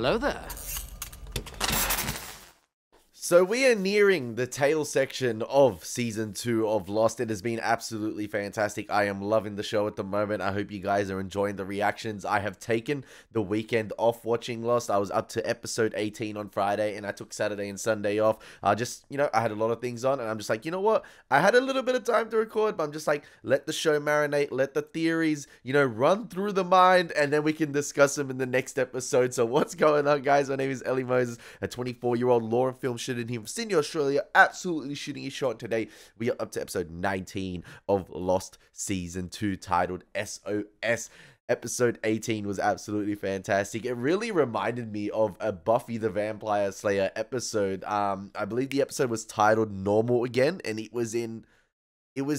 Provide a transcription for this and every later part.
Hello there. So we are nearing the tail section of season 2 of Lost. It has been absolutely fantastic. I am loving the show at the moment. I hope you guys are enjoying the reactions. I have taken the weekend off watching Lost. I was up to episode 18 on Friday and I took Saturday and Sunday off. I had a lot of things on and I'm just like, you know what? I had a little bit of time to record, but I'm just like, let the show marinate, let the theories, run through the mind, and then we can discuss them in the next episode. So what's going on, guys? My name is Ellie Moses, a 24-year-old law and film student here from Sydney, Australia, absolutely shooting his shot. Today we are up to episode 19 of Lost season 2, titled SOS. Episode 18 was absolutely fantastic. It really reminded me of a Buffy the Vampire Slayer episode. I believe the episode was titled Normal Again, and it was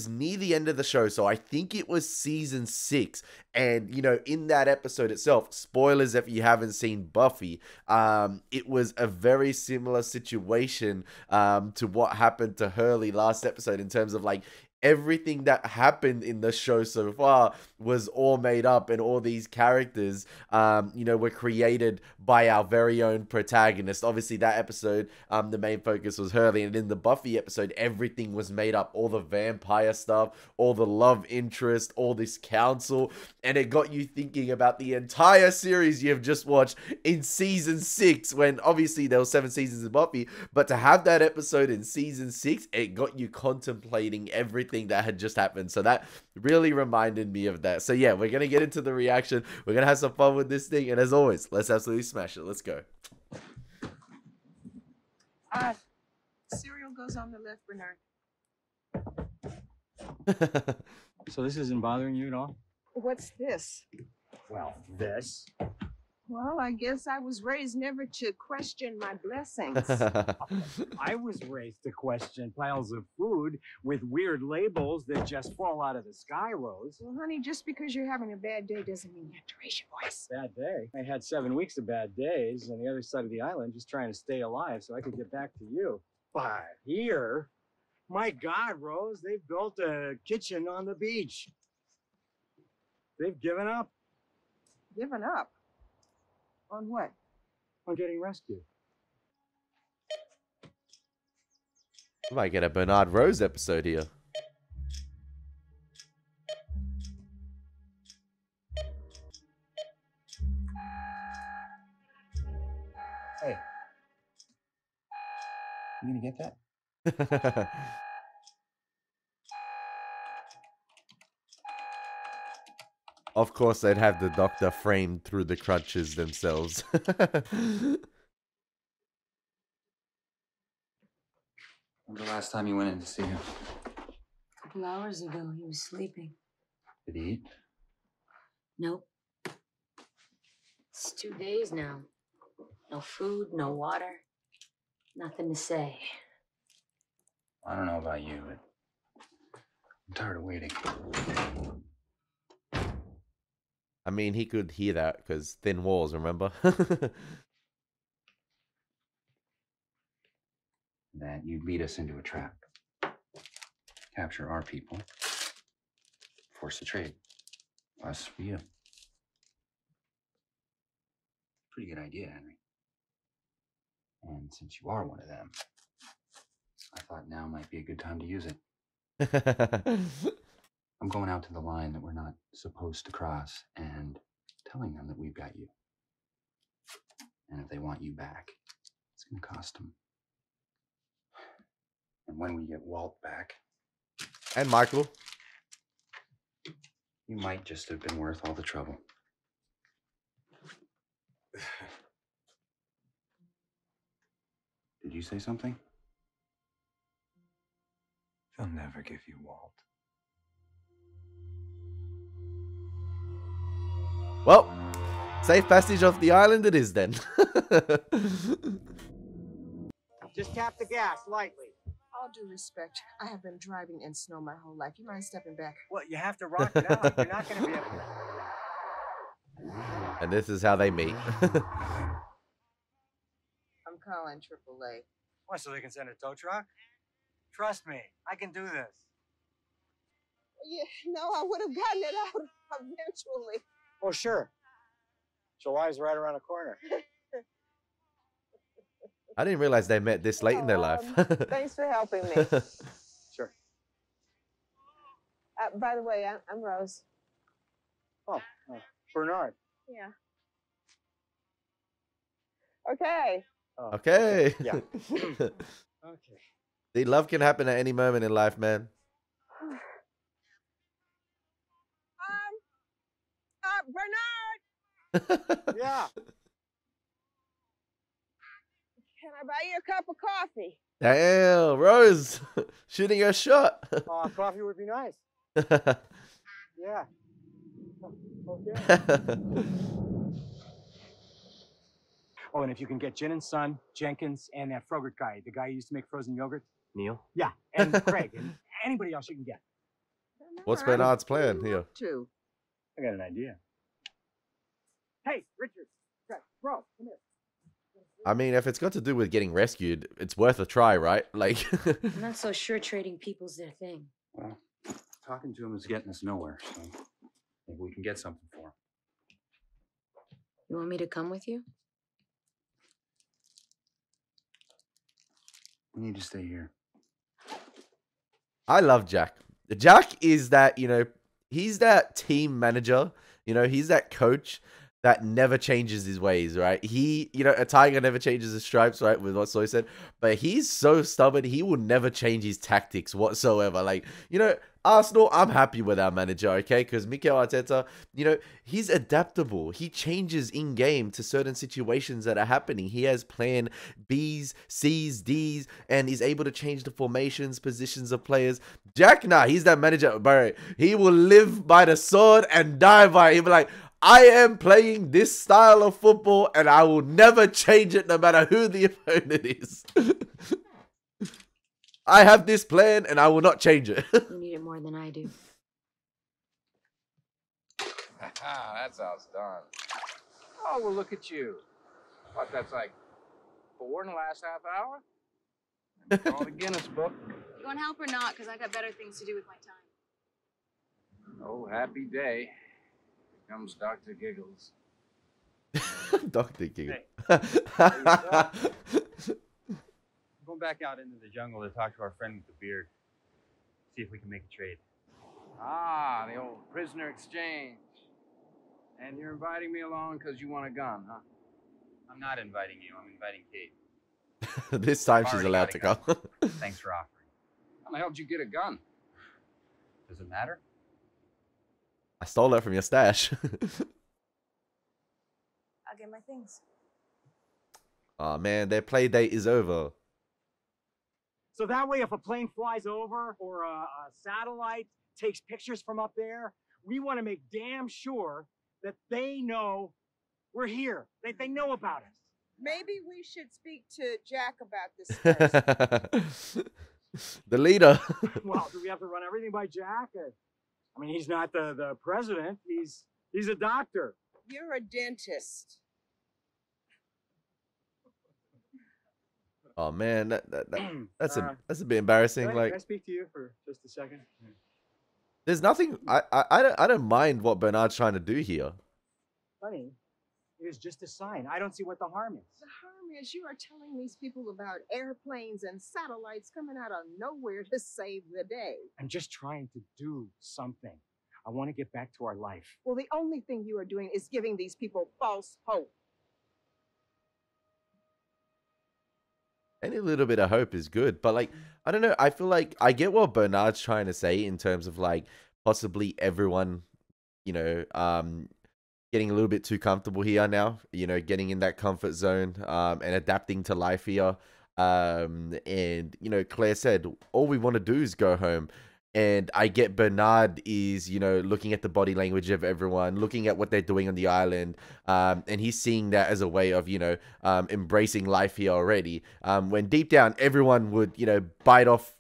near the end of the show, so I think it was season 6. And, in that episode itself, spoilers if you haven't seen Buffy, it was a very similar situation to what happened to Hurley last episode, in terms of, like, everything that happened in the show so far was all made up, and all these characters, were created by our very own protagonist. Obviously, that episode, the main focus was Hurley, and in the Buffy episode, everything was made up. All the vampire stuff, all the love interest, all this council, and it got you thinking about the entire series you have just watched in season 6, when obviously there were 7 seasons of Buffy, but to have that episode in season 6, it got you contemplating everything that had just happened. So that really reminded me of that. So yeah, we're gonna get into the reaction, we're gonna have some fun with this thing, and as always, let's absolutely smash it. Let's go. Cereal goes on the left, Bernard. So this isn't bothering you at all? What's this? Well, this. Well, I guess I was raised never to question my blessings. I was raised to question piles of food with weird labels that just fall out of the sky, Rose. Well, honey, just because you're having a bad day doesn't mean you have to raise your voice. Bad day? I had 7 weeks of bad days on the other side of the island just trying to stay alive so I could get back to you. But here, my God, Rose, they've built a kitchen on the beach. They've given up Given up? On what? on getting rescued. We might get a Bernard Rose episode here. Hey, you gonna get that? Of course, they'd have the doctor framed through the crutches themselves. When's the last time you went in to see him? A couple hours ago, he was sleeping. Did he eat? Nope. It's 2 days now. No food, no water, nothing to say. I don't know about you, but I'm tired of waiting. I mean, he could hear that because thin walls, remember? That you'd lead us into a trap. Capture our people. Force the trade. Us for you. Pretty good idea, Henry. And since you are one of them, I thought now might be a good time to use it. I'm going out to the line that we're not supposed to cross and telling them that we've got you. And if they want you back, it's going to cost them. And when we get Walt back, And Michael. you might just have been worth all the trouble. Did you say something? They'll never give you Walt. Well, safe passage off the island it is then. Just tap the gas lightly. All due respect, I have been driving in snow my whole life. You mind stepping back? Well, you have to rock it out. You're not going to be able to. And this is how they meet. I'm calling AAA. What, so they can send a tow truck? Trust me, I can do this. Yeah, no, I would have gotten it out eventually. Oh, sure. July's right around the corner. I didn't realize they met this late in their life. Thanks for helping me. Sure. By the way, I'm Rose. Oh, Bernard. Yeah. Okay. Oh, Okay. Yeah. Okay. See, love can happen at any moment in life, man. Bernard, Yeah. can I buy you a cup of coffee? Damn, Rose, shooting a shot. Coffee would be nice. Yeah. Okay. Oh, and if you can get Jen and Son, Jenkins, and that Frogurt guy, the guy who used to make frozen yogurt. Neil? Yeah, and Craig, and anybody else you can get. What's Bernard, Bernard's what are plan you here? up to? I got an idea. Hey, Richard, Craig, bro, come here. I mean, if it's got to do with getting rescued, it's worth a try, right? Like, I'm not so sure trading people's their thing. Well, talking to him is getting us nowhere, so maybe we can get something for him. You want me to come with you? We need to stay here. I love Jack. Jack is that, he's that team manager, he's that coach that never changes his ways, right? He, a tiger never changes his stripes, right? With what Soy said. But he's so stubborn, he will never change his tactics whatsoever. Like, Arsenal, I'm happy with our manager, okay? Because Mikel Arteta, he's adaptable. He changes in-game to certain situations that are happening. He has plan Bs, Cs, Ds, and he's able to change the formations, positions of players. Jack, nah, he's that manager, bro. He will live by the sword and die by it. He'll be like, I am playing this style of football and I will never change it no matter who the opponent is. I have this plan and I will not change it. You need it more than I do. That's how it's done. Oh, well, look at you. What, that's like 4 in the last half hour? All the Guinness book. You want help or not? Because I got better things to do with my time. Oh, happy day. Here comes Dr. Giggles. Dr. Giggles. Going back out into the jungle to talk to our friend with the beard. See if we can make a trade. Ah, the old prisoner exchange. And you're inviting me along because you want a gun, huh? I'm not inviting you. I'm inviting Kate. This time she's Already allowed to got come. Thanks for offering. How the hell did you get a gun? Does it matter? I stole that from your stash. I'll get my things. Oh man, their play date is over. So that way, if a plane flies over or a satellite takes pictures from up there, we want to make damn sure that they know we're here. They know about us. Maybe we should speak to Jack about this first. The leader. Well, do we have to run everything by Jack? I mean, he's not the president. He's a doctor. You're a dentist. Oh man, that's a bit embarrassing. Can Like, I speak to you for just a second? there's nothing. I don't mind what Bernard's trying to do here. Honey, it was just a sign. I don't see what the harm is. The harm is you are telling these people about airplanes and satellites coming out of nowhere to save the day. I'm just trying to do something. I want to get back to our life. Well, the only thing you are doing is giving these people false hope. Any little bit of hope is good, but like, I don't know. I feel like I get what Bernard's trying to say in terms of like possibly everyone, getting a little bit too comfortable here now. Getting in that comfort zone, and adapting to life here. And Claire said all we want to do is go home. And I get Bernard is, looking at the body language of everyone, looking at what they're doing on the island, and he's seeing that as a way of, embracing life here already. When deep down, everyone would, bite off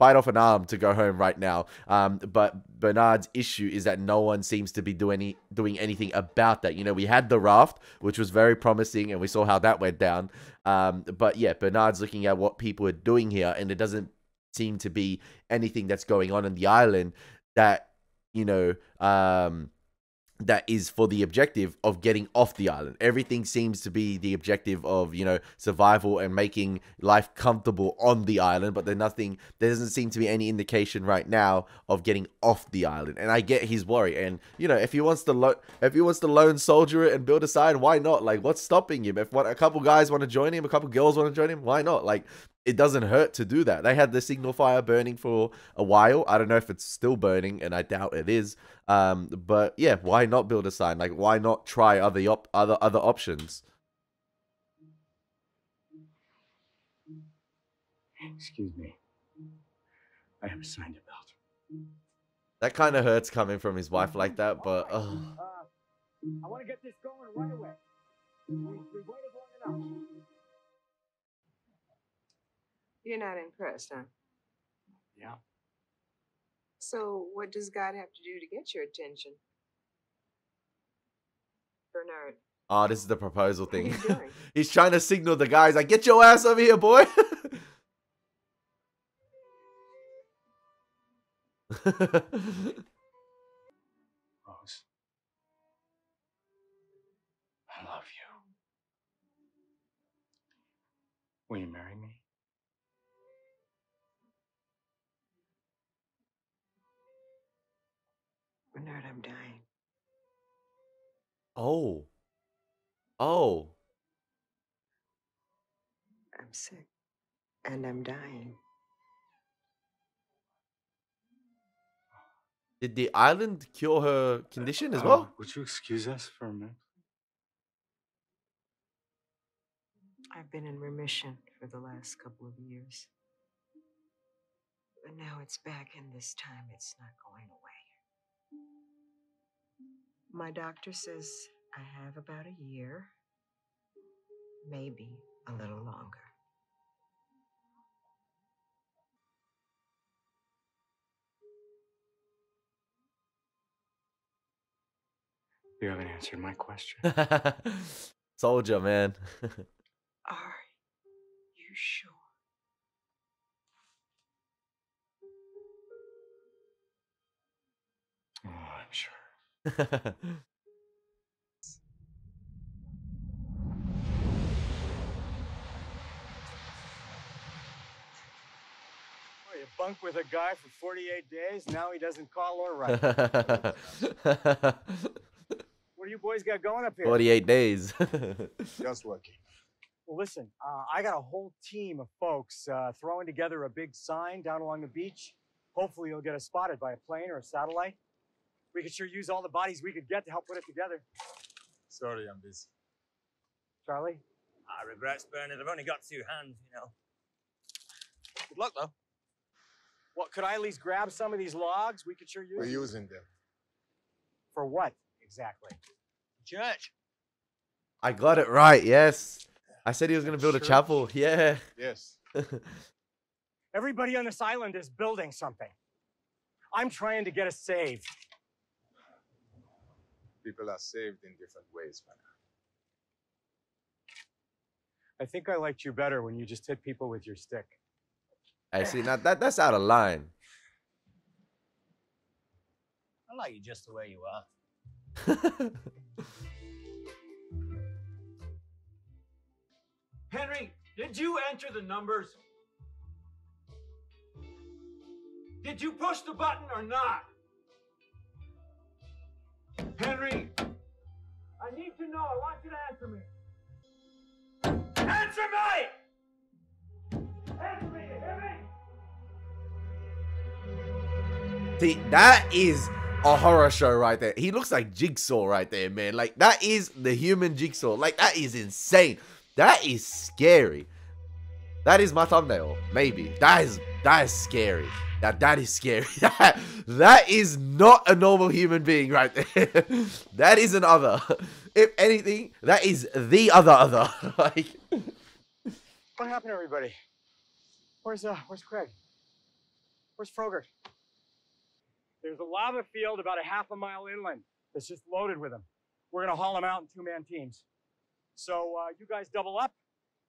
an arm to go home right now. But Bernard's issue is that no one seems to be doing anything about that. We had the raft, which was very promising, and we saw how that went down. But yeah, Bernard's looking at what people are doing here, and it doesn't seem to be anything that's going on the island that that is for the objective of getting off the island. Everything seems to be the objective of, you know, survival and making life comfortable on the island, but there doesn't seem to be any indication right now of getting off the island. And I get his worry, and you know, if he wants to lone soldier it and build a side, why not? Like, what's stopping him? If a couple guys want to join him, a couple girls want to join him, why not? Like, it doesn't hurt to do that. They had the signal fire burning for a while. I don't know if it's still burning, and I doubt it is. But yeah, why not build a sign? Like, why not try other options? Excuse me. I have signed a belt. That kind of hurts coming from his wife like that, but I want to get this going right away. We've waited long enough. You're not impressed, huh? Yeah. So what does God have to do to get your attention? Bernard. oh, this is the proposal What are thing. you doing? He's trying to signal the guys, like, get your ass over here, boy. Rose. I love you. Will you marry me? Bernard, I'm dying. Oh. I'm sick. And I'm dying. Did the island cure her condition as well? Would you excuse us for a minute? I've been in remission for the last couple of years. But now it's back, and this time it's not going away. My doctor says I have about a year, maybe a little longer. You haven't answered my question. Soldier, man. Are you sure? Oh, I'm sure. Oh, you bunked with a guy for 48 days, now he doesn't call or write. What do you boys got going up here? 48 days. Just lucky. Well, listen, I got a whole team of folks throwing together a big sign down along the beach. Hopefully you'll get us spotted by a plane or a satellite. We could sure use all the bodies we could get to help put it together. Sorry, I'm busy. Charlie? Regrets, Bernard. I've only got 2 hands, you know. Good luck, though. Well, could I at least grab some of these logs? We could sure use We're them. using them. For what, exactly? Church. I got it right, yes. I said he was going to build a Church? chapel. Yeah. Yes. Everybody on this island is building something. I'm trying to get us saved. People are saved in different ways, man. I think I liked you better when you just hit people with your stick. I see, now that's out of line. I like you just the way you are. Henry, did you enter the numbers? Did you push the button or not? Henry, I need to know. I want you to answer me. Answer me! Answer me, you hear me? See, that is a horror show right there. He looks like Jigsaw right there, man. Like, that is the human Jigsaw. Like, that is insane. That is scary. That is my thumbnail. Maybe. That is scary. That is scary. That is not a normal human being right there. That is an other. If anything, that is the other. Like, What happened to everybody? Where's Craig? Where's Frogert? There's a lava field about a half a mile inland that's just loaded with them. We're gonna haul them out in 2-man teams. So you guys double up,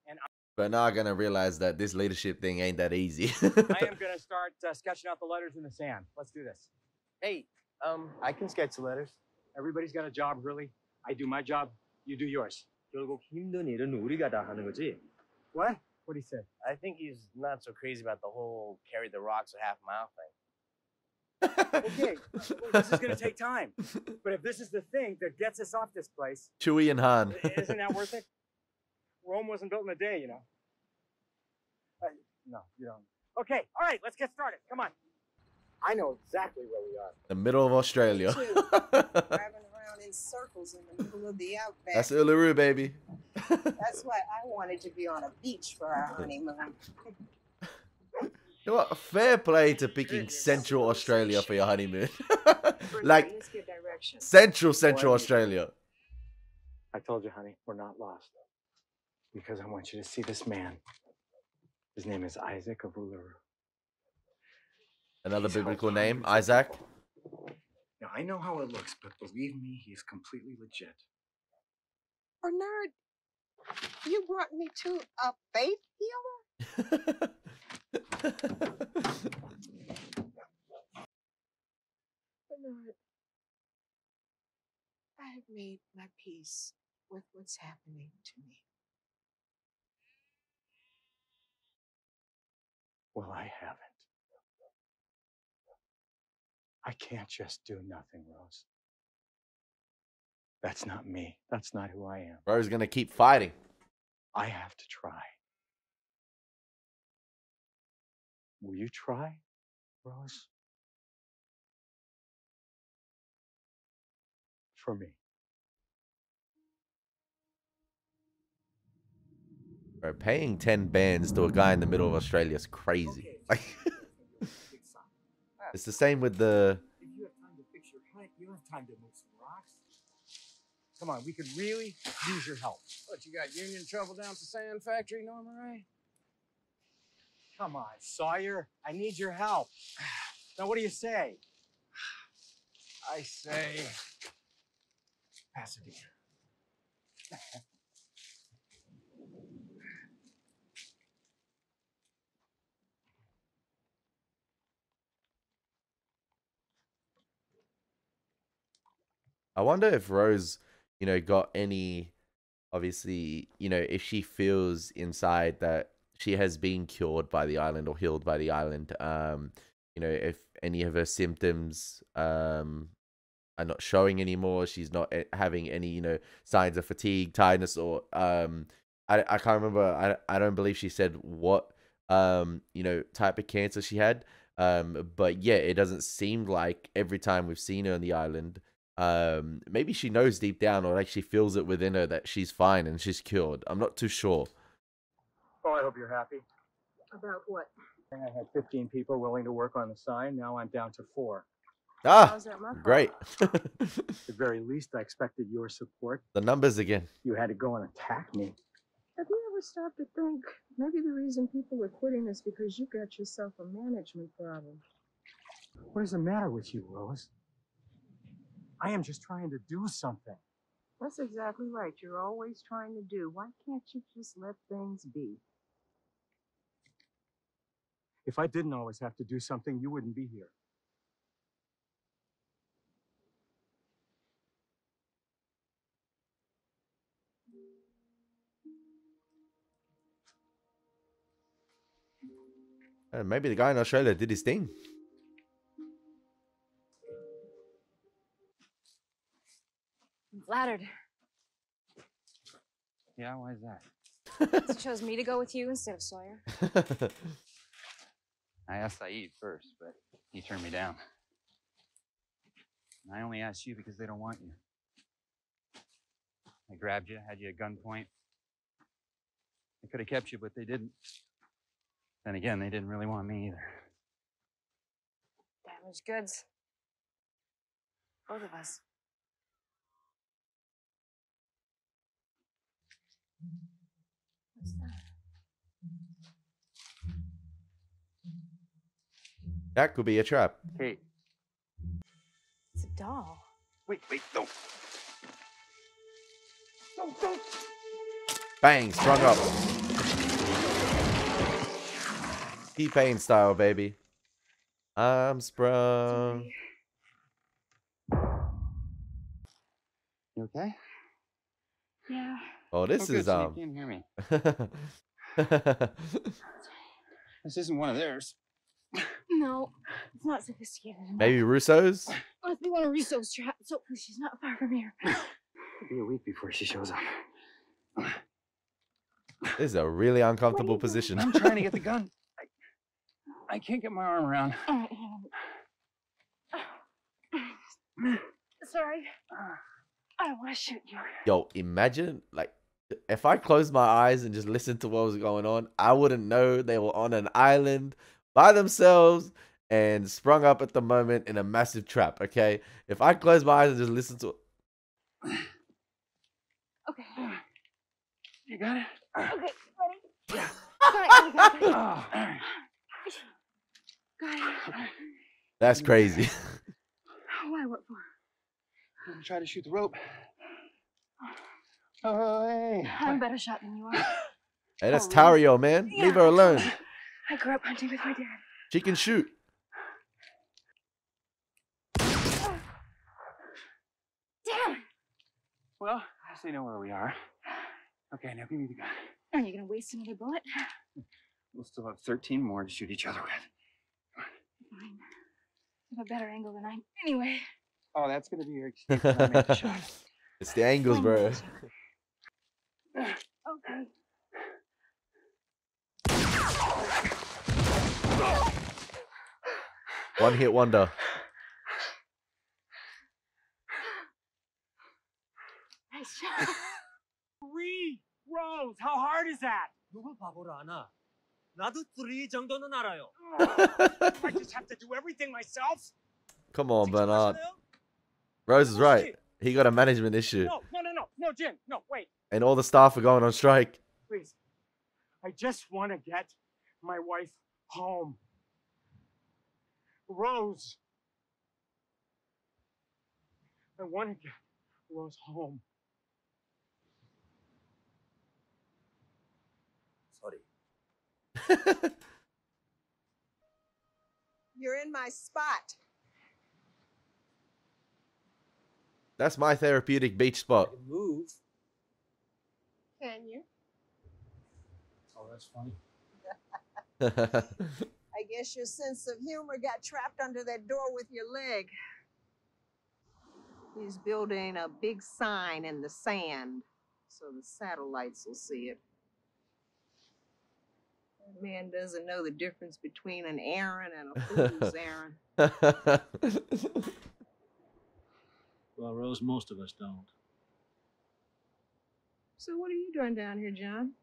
and but now I'm gonna realize that this leadership thing ain't that easy. I am gonna start sketching out the letters in the sand. Let's do this. Hey, I can sketch the letters. Everybody's got a job, really. I do my job, you do yours. 결국 힘든 일은 우리가 다 하는 거지. What? What'd he say? I think he's not so crazy about the whole carry the rocks a half mile thing. Okay, well, this is gonna take time. But if this is the thing that gets us off this place, Chewie and Han. isn't that worth it? Rome wasn't built in a day, you know. No, you don't. Okay, all right, let's get started. Come on. I know exactly where we are. The middle of Australia. Driving around in circles in the middle of the outback. That's Uluru, baby. That's why I wanted to be on a beach for our honeymoon. You know what? Fair play to picking Central Australia for your honeymoon. Like, Let's get directions. Central Australia. I told you, honey, we're not lost. Because I want you to see this man. His name is Isaac of Uluru. Another biblical name, Isaac. Now, I know how it looks, but believe me, he's completely legit. Bernard, you brought me to a faith healer? Bernard, I have made my peace with what's happening to me. Well, I haven't. I can't just do nothing, Rose. That's not me. That's not who I am. Bro's gonna keep fighting. I have to try. Will you try, Rose? For me. Bro, paying 10 bands to a guy in the middle of Australia is crazy. Like, it's the same with the... If you have time to fix your hut, you have time to move some rocks. Come on, we could really use your help. What, you got union trouble down at the sand factory, Norma Ray? Come on, Sawyer. I need your help. Now, what do you say? I say, Pasadena. I wonder if Rose, got any, obviously, if she feels inside that she has been cured by the island or healed by the island, if any of her symptoms are not showing anymore, she's not having any, signs of fatigue, tiredness, or, I can't remember, I don't believe she said what, type of cancer she had, but yeah, it doesn't seem like every time we've seen her on the island, maybe she knows deep down, or like she feels it within her that she's fine and she's cured. I'm not too sure. Oh, I hope you're happy. About what? I had 15 people willing to work on the sign. Now I'm down to 4. Ah, How's that my fault? great. At the very least, I expected your support. The numbers again. You had to go and attack me. Have you ever stopped to think maybe the reason people are quitting is because you got yourself a management problem? What is the matter with you, Rose? I am just trying to do something. That's exactly right. You're always trying to do. Why can't you just let things be? If I didn't always have to do something, you wouldn't be here. Maybe the guy in Australia did his thing. I'm flattered. Yeah, why is that? He chose me to go with you instead of Sawyer. I asked Saeed first, but he turned me down. And I only asked you because they don't want you. They grabbed you, had you at gunpoint. They could have kept you, but they didn't. Then again, they didn't really want me either. Damaged goods. Both of us. What's that? That could be a trap. Kate. It's a doll. Wait, don't. Don't. Bang, sprung up. T-Pain style, baby. I'm sprung. You okay? Yeah. Oh, this Oh, good, is so you can't hear me. This isn't one of theirs. No, it's not sophisticated enough. maybe Russo's. Must be one of Russo's traps. So she's not far from here. It'll be a week before she shows up. This is a really uncomfortable position. I'm trying to get the gun. I can't get my arm around. All right, hang on. Sorry. I don't want to shoot you. Yo, imagine like if I closed my eyes and just listened to what was going on, I wouldn't know they were on an island by themselves and sprung up at the moment in a massive trap. Okay, if I close my eyes and just listen to Okay. You got it? Okay, ready? Yeah. Got it. Oh, all right. Got it. that's crazy. Why? What for? I'm gonna try to shoot the rope. Oh, hey. I'm a better shot than you are. Hey, that's Oh, Tario, man. Yeah, Leave her alone. I grew up hunting with my dad. She can shoot. Damn! Well, I guess they know where we are. Okay, now give me the gun. Are you gonna waste another bullet? We'll still have 13 more to shoot each other with. Fine. You have a better angle than I. Anyway. Oh, that's gonna be your excuse when I make the shot. It's the angles, bro. Okay. One hit wonder. Nice shot. 3 rows. How hard is that? 누굴 바보로 아나? 나도 3 정도는 알아요. I just have to do everything myself? Come on, Bernard. Rose is right. He got a management issue. No, Jin. No, wait. And all the staff are going on strike. Please. I just want to get my wife home. Rose. I want to get Rose home. Sorry. You're in my spot. That's my therapeutic beach spot. Move. Can you? Oh, that's funny. I guess your sense of humor got trapped under that door with your leg. He's building a big sign in the sand so the satellites will see it. That man doesn't know the difference between an errand and a fool's errand. Well, Rose, most of us don't. So what are you doing down here, John?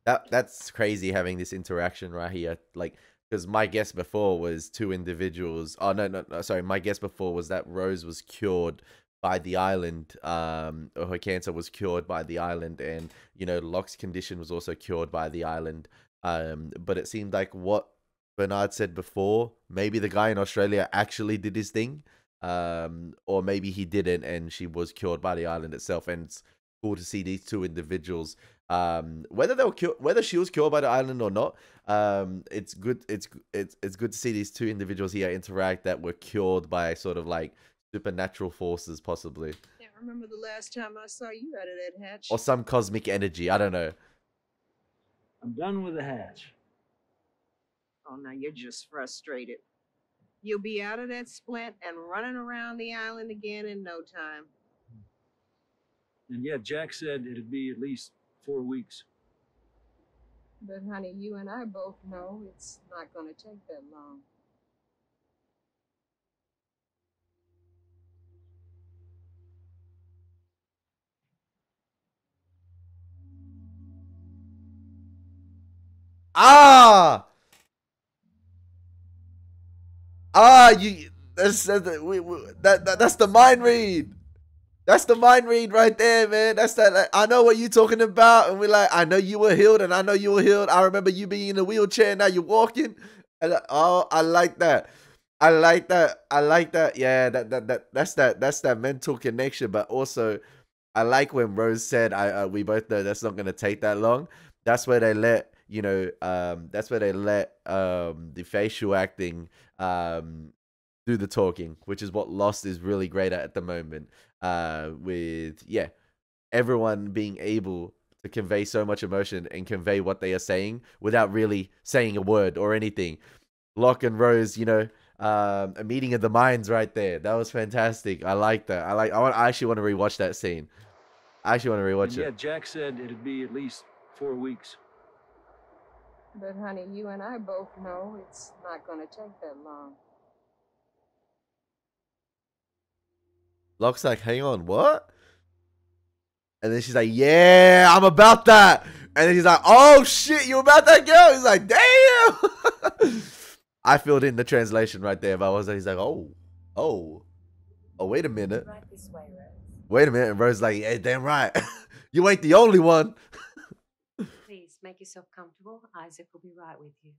That's crazy having this interaction right here. Like, because my guess before was two individuals. Oh, no, sorry. My guess before was that Rose was cured by the island. Or her cancer was cured by the island. And, you know, Locke's condition was also cured by the island. But it seemed like what Bernard said before, maybe the guy in Australia actually did his thing. Or maybe he didn't and she was cured by the island itself. And it's cool to see these two individuals, whether they were whether she was cured by the island or not. It's good to see these two individuals here interact that were cured by sort of like supernatural forces, possibly, Can't remember the last time I saw you out of that hatch. or some cosmic energy. I don't know. I'm done with the hatch. Oh, now you're just frustrated. You'll be out of that splint and running around the island again in no time. And yeah, Jack said it'd be at least 4 weeks. But honey, you and I both know it's not going to take that long. That's the mind read. That's the mind read right there, man. That's that. Like, I know what you're talking about, and we're like, I know you were healed, and I know you were healed. I remember you being in a wheelchair, and now you're walking. And oh, I like that. I like that. Yeah, that's that mental connection. But also, I like when Rose said, we both know that's not gonna take that long. That's where they let the facial acting do do the talking, which is what Lost is really great at the moment. With everyone being able to convey so much emotion and convey what they are saying without really saying a word or anything. Locke and Rose, a meeting of the minds right there. That was fantastic. I like that. I actually want to rewatch that scene. I actually want to rewatch it. Yeah, Jack said it'd be at least 4 weeks. But honey, you and I both know it's not gonna take that long. Locke's like, hang on, what? And then she's like, yeah, I'm about that. And then he's like, oh shit, you about that girl? He's like, damn. I filled in the translation right there. But I was like, he's like, oh, wait a minute. Right this way, Rose. Wait a minute. And Rose's like, yeah, damn right. You ain't the only one. Please make yourself comfortable. Isaac will be right with you.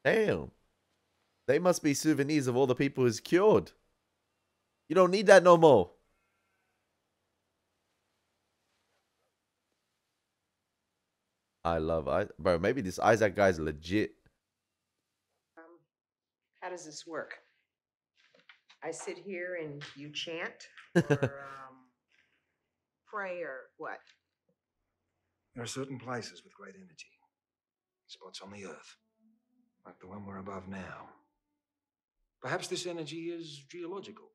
Damn. They must be souvenirs of all the people who's cured. You don't need that no more. Bro, maybe this Isaac guy's legit. How does this work? I sit here and you chant, or pray, or what? There are certain places with great energy. Spots on the earth, like the one we're above now. Perhaps this energy is geological,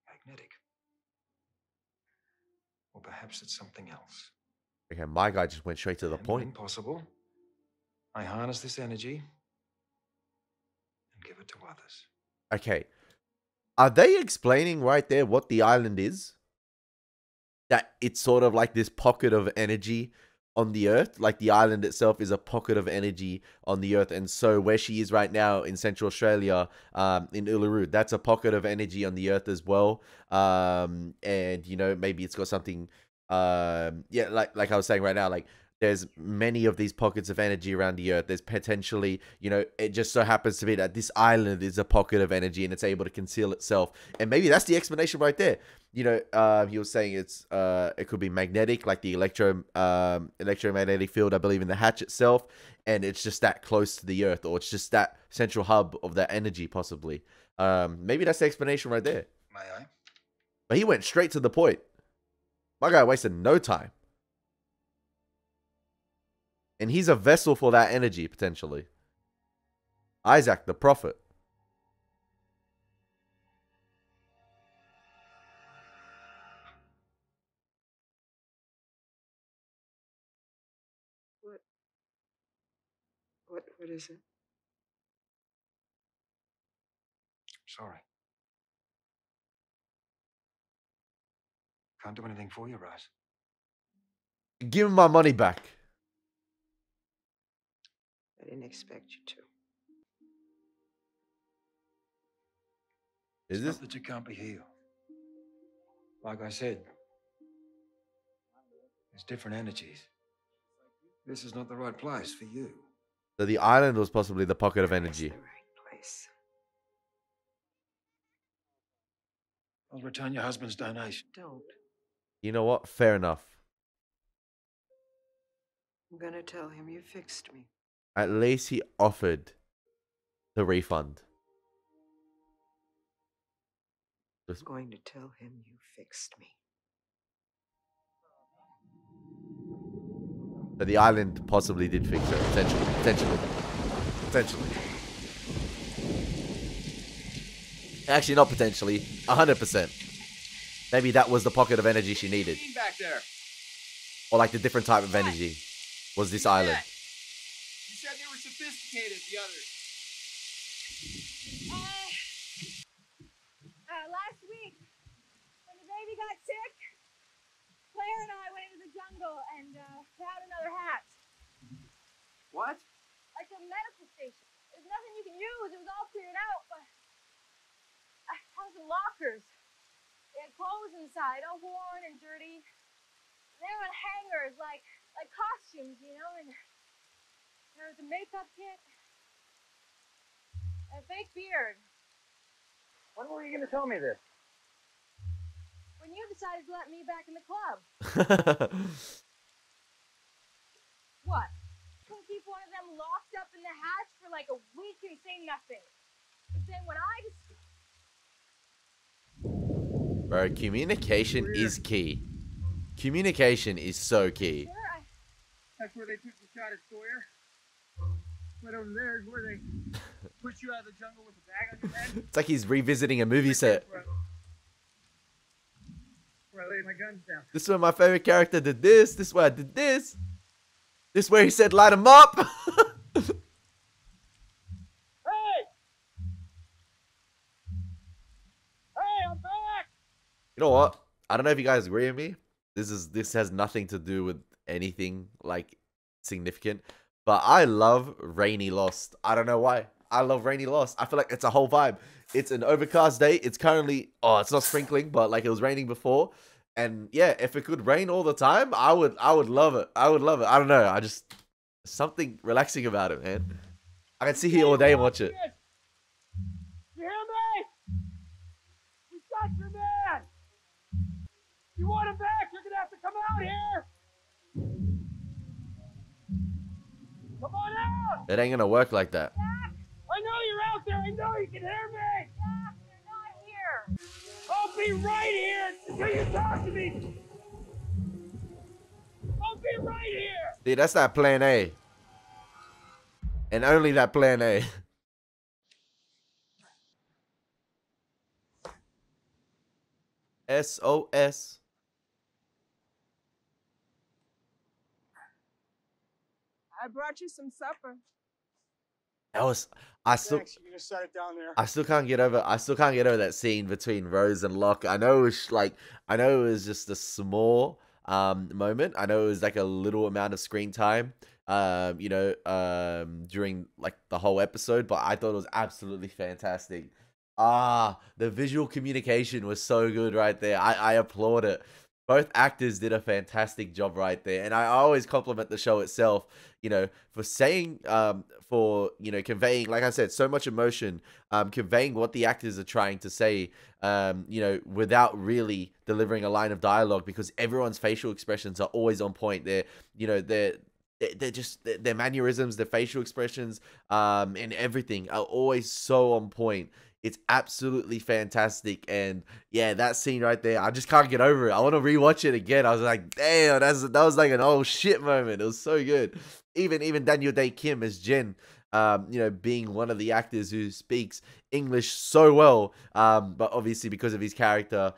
magnetic. Or perhaps it's something else. Okay, my guy just went straight to the point. When possible, I harness this energy and give it to others. Okay. Are they explaining right there what the island is? That it's sort of like this pocket of energy on the earth. Like the island itself is a pocket of energy on the earth. And so where she is right now in Central Australia, in Uluru, that's a pocket of energy on the earth as well. And, maybe it's got something... like I was saying right now, like there's many of these pockets of energy around the earth. There's potentially, it just so happens to be that this island is a pocket of energy and it's able to conceal itself. And maybe that's the explanation right there. He was saying it could be magnetic, like the electromagnetic field, I believe, in the hatch itself, and it's just that close to the earth, or it's just that central hub of that energy, possibly. Maybe that's the explanation right there. May I? But he went straight to the point. My guy wasted no time. And he's a vessel for that energy, potentially. Isaac, the prophet. What is it? Sorry. Can't do anything for you, Rose. Give him my money back. I didn't expect you to. Is It's this? not that you can't be healed. Like I said, there's different energies. This is not the right place for you. So the island was possibly the pocket of energy. The right place. I'll return your husband's donation. Don't. You know what? Fair enough. I'm gonna tell him you fixed me. At least he offered the refund. I'm going to tell him you fixed me. But the island possibly did fix her. Potentially. Actually, not potentially. 100%. Maybe that was the pocket of energy she needed. Back there. Or like the different type of energy was this island. You said they were sophisticated, the others. Last week, when the baby got sick, Claire and I went into the jungle and found another hatch. What? Like a medical station. There's nothing you can use. It was all cleared out, but I found some lockers. They had clothes inside, all worn and dirty. They were on hangers, like costumes, and there was a makeup kit and a fake beard. When were you going to tell me this? When you decided to let me back in the club. What? Couldn't keep one of them locked up in the hatch for like a week and say nothing. It understand when I just Bro, communication is key. Communication is so key. That's where they took the shot at Sawyer. Right over there is where they pushed you out of the jungle with a bag on your head. It's like he's revisiting a movie set. Where I laid my guns down. This is where my favorite character did this. This is where I did this. This is where he said, light him up. Hey, I'm back! You know what? I don't know if you guys agree with me. This has nothing to do with anything like significant. But I love Rainy Lost. I don't know why. I love Rainy Lost. I feel like it's a whole vibe. It's an overcast day. It's currently, oh, it's not sprinkling, but like it was raining before. And yeah, if it could rain all the time, I would love it. I would love it. I don't know. I just, something relaxing about it, man. I can sit here all day and watch it. You hear me? We got your man! You want him back? You're gonna have to come out here! Come on out! It ain't gonna work like that. I know you're out there! I know you can hear me! Jack, they're not here. I'll be right here until you talk to me! I'll be right here! See, that's that plan A. And only that plan A. SOS. I brought you some supper. That was I still Thanks, you can just set it down there. I still can't get over that scene between Rose and Locke. I know it was just a small moment. I know it was like a little amount of screen time during like the whole episode, but I thought it was absolutely fantastic. The visual communication was so good right there. I applaud it. Both actors did a fantastic job right there. And I always compliment the show itself, for saying, conveying, like I said, so much emotion, conveying what the actors are trying to say, without really delivering a line of dialogue, because everyone's facial expressions are always on point. They're just, their mannerisms, their facial expressions, and everything are always so on point. It's absolutely fantastic. And yeah, that scene right there, I just can't get over it. I want to rewatch it again. I was like, damn, that was like an oh shit moment. It was so good. Even Daniel Day Kim as Jin, being one of the actors who speaks English so well, but obviously because of his character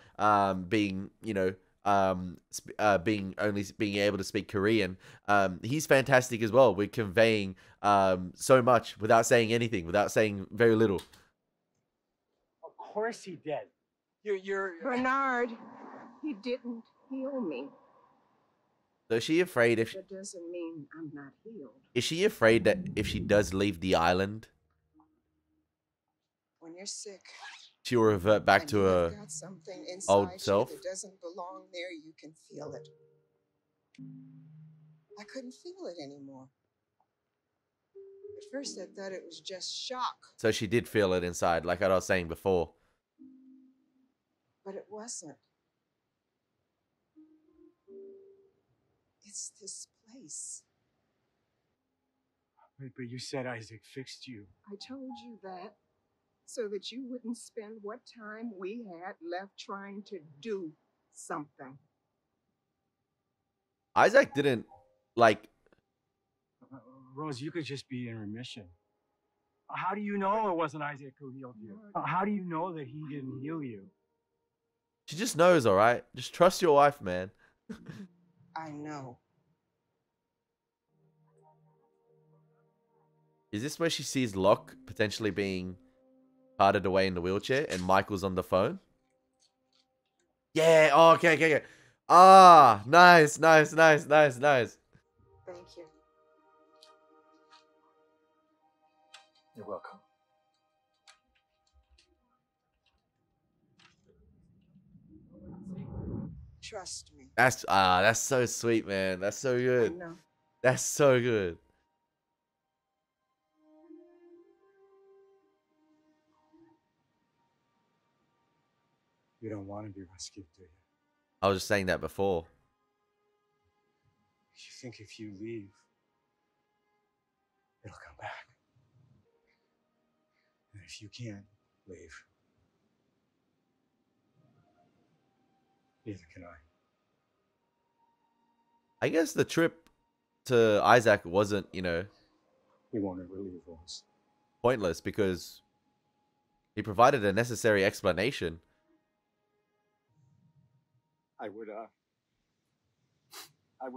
being able to speak Korean, he's fantastic as well. We're conveying so much without saying anything, without saying very little. Of course he did. You're Bernard, he didn't heal me. So is she afraid That doesn't mean I'm not healed. is she afraid that if she does leave the island, When you're sick, she'll revert back to her got something old inside self? you that doesn't belong there, you can feel it. I couldn't feel it anymore. At first I thought it was just shock, So she did feel it inside, like I was saying before. but it wasn't. It's this place. Wait, but you said Isaac fixed you. I told you that so that you wouldn't spend what time we had left trying to do something. Isaac didn't like. Rose, you could just be in remission. How do you know it wasn't Isaac who healed you? How do you know that he didn't heal you? She just knows, all right. Just trust your wife, man. I know. Is this where she sees Locke potentially being carted away in the wheelchair and Michael's on the phone? Yeah. Oh, okay. Ah, nice. Thank you. You're welcome. Trust me. That's so sweet, man. That's so good. I know. That's so good. You don't want to be rescued, do you? I was just saying that before. You think if you leave, it'll come back. And if you can't leave. Neither can I. I guess the trip to Isaac wasn't, We won't ever leave, Rose. pointless because he provided a necessary explanation. I would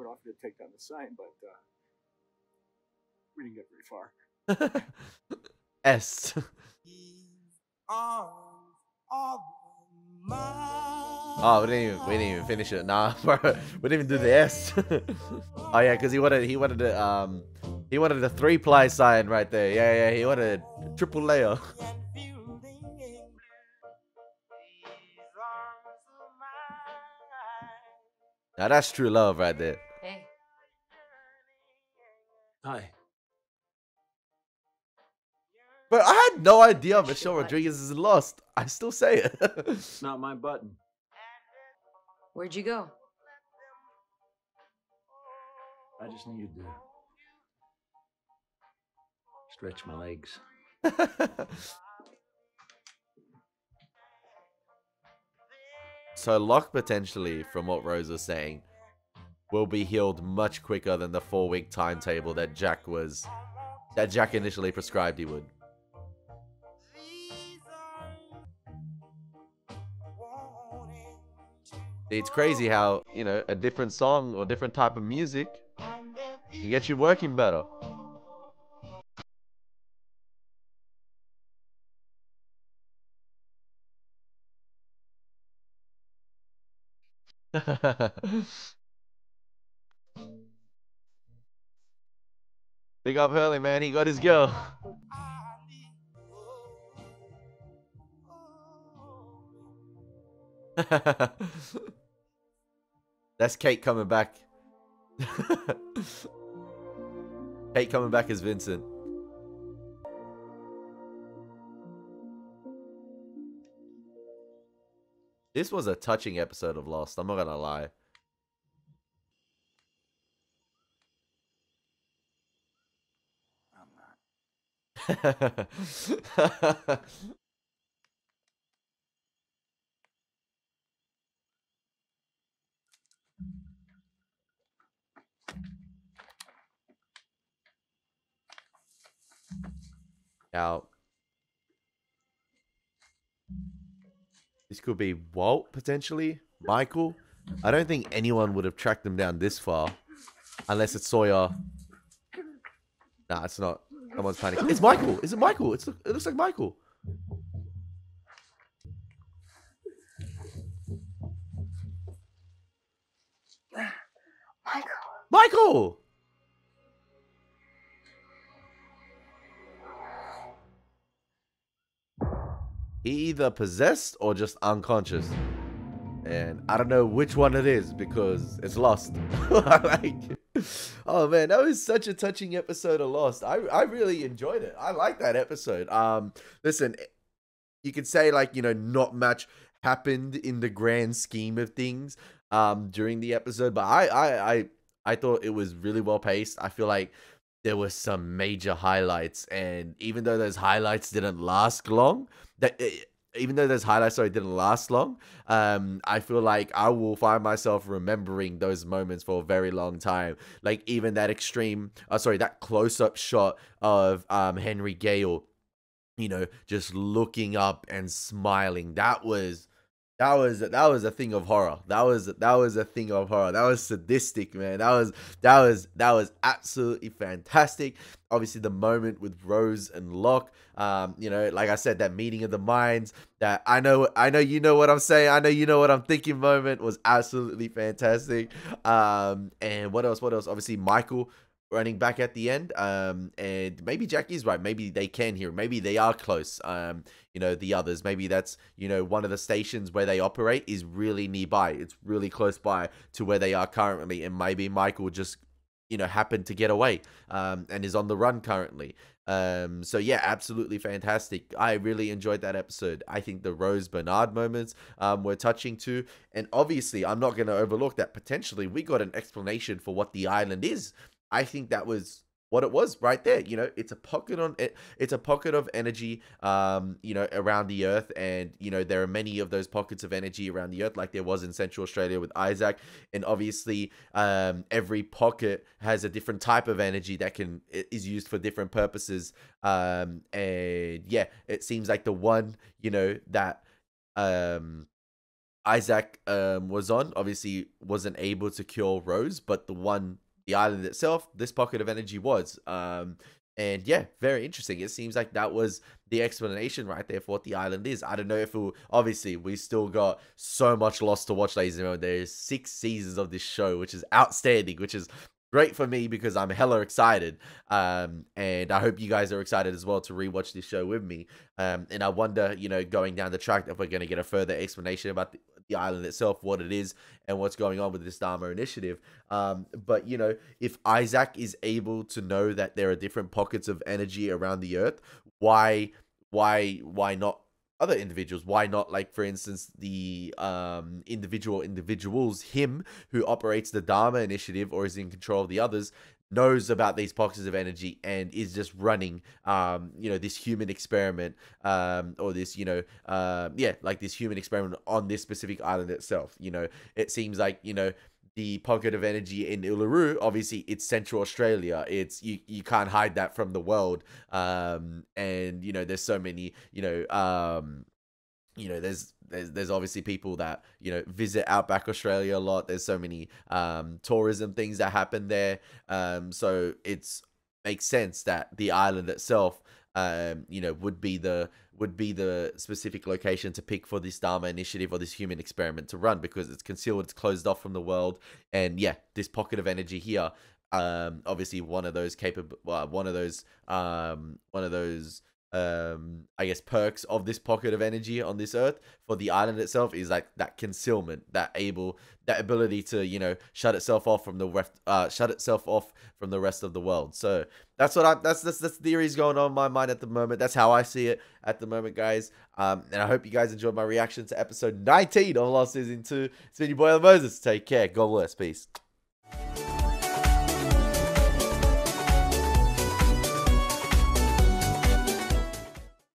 offer to take down the sign, but we didn't get very far. S. Oh, we didn't even finish it. Nah, bro, we didn't even do the S. Oh yeah, because he wanted a 3-ply sign right there. Yeah, he wanted a triple layer. Now that's true love right there. Hey. Hi. But I had no idea Michelle Rodriguez is lost. I still say it. It's not my button. Where'd you go? I just needed to stretch my legs. So Locke potentially, from what Rose was saying, will be healed much quicker than the 4-week timetable that Jack initially prescribed he would. It's crazy how, a different song or different type of music can get you working better. Big up Hurley, man. He got his girl. That's Kate coming back. Kate coming back as Vincent. This was a touching episode of Lost, I'm not gonna lie. Now, this could be Walt, potentially. Michael. I don't think anyone would have tracked them down this far. Unless it's Sawyer. Nah, it's not. Someone's panicking. It's Michael. Is it Michael? It looks like Michael. Michael! He either possessed or just unconscious. And I don't know which one it is because it's Lost. Oh man, that was such a touching episode of Lost. I really enjoyed it. I like that episode. Listen, you could say not much happened in the grand scheme of things during the episode, but I thought it was really well paced. I feel like there were some major highlights, and even though those highlights didn't last long, I feel like I will find myself remembering those moments for a very long time. Like even that that close-up shot of Henry Gale, just looking up and smiling. That was a thing of horror. That was a thing of horror. That was sadistic, man. That was absolutely fantastic. Obviously, the moment with Rose and Locke, like I said, that meeting of the minds. That I know, you know what I'm saying. I know you know what I'm thinking. Moment was absolutely fantastic. And what else? Obviously, Michael running back at the end. And maybe Jackie's right. Maybe they can hear. Maybe they are close. The others. Maybe that's, one of the stations where they operate is really nearby. It's really close by to where they are currently. And maybe Michael just, happened to get away and is on the run currently. So yeah, absolutely fantastic. I really enjoyed that episode. I think the Rose Bernard moments were touching too. And obviously, I'm not going to overlook that potentially we got an explanation for what the island is. I think that was what it was right there. You know, it's a pocket on it. It's a pocket of energy, you know, around the Earth, and you know there are many of those pockets of energy around the Earth, like there was in Central Australia with Isaac, and obviously, every pocket has a different type of energy that is used for different purposes. And yeah, it seems like the one, you know, that Isaac was on obviously wasn't able to cure Rose, but the island itself, this pocket of energy was. And yeah, very interesting. It seems like that was the explanation right there for what the island is. I don't know if obviously we still got so much Lost to watch, ladies and gentlemen. There's 6 seasons of this show, which is outstanding, which is great for me because I'm hella excited. And I hope you guys are excited as well to rewatch this show with me. And I wonder, you know, going down the track, if we're going to get a further explanation about the island itself, what it is, and what's going on with this Dharma initiative. But, you know, if Isaac is able to know that there are different pockets of energy around the Earth, why not other individuals? Why not, like, for instance, the individuals, him who operates the Dharma initiative or is in control of the others, knows about these pockets of energy and is just running, you know, this human experiment, or this, you know, yeah, like this human experiment on this specific island itself. You know, it seems like, you know, the pocket of energy in Uluru, obviously it's Central Australia. It's you can't hide that from the world. And you know, there's so many, you know, there's obviously people that, you know, visit Outback Australia a lot. There's so many tourism things that happen there. So it's makes sense that the island itself, you know, would be the specific location to pick for this Dharma initiative or this human experiment to run, because it's concealed, it's closed off from the world. And yeah, this pocket of energy here, obviously one of those I guess perks of this pocket of energy on this Earth for the island itself is like that concealment, that ability to, you know, shut itself off from the rest of the world. So that's the theories going on in my mind at the moment. That's how I see it at the moment, guys. And I hope you guys enjoyed my reaction to episode 19 of Lost Season 2. It's been your boy Moses. Take care. God bless. Peace.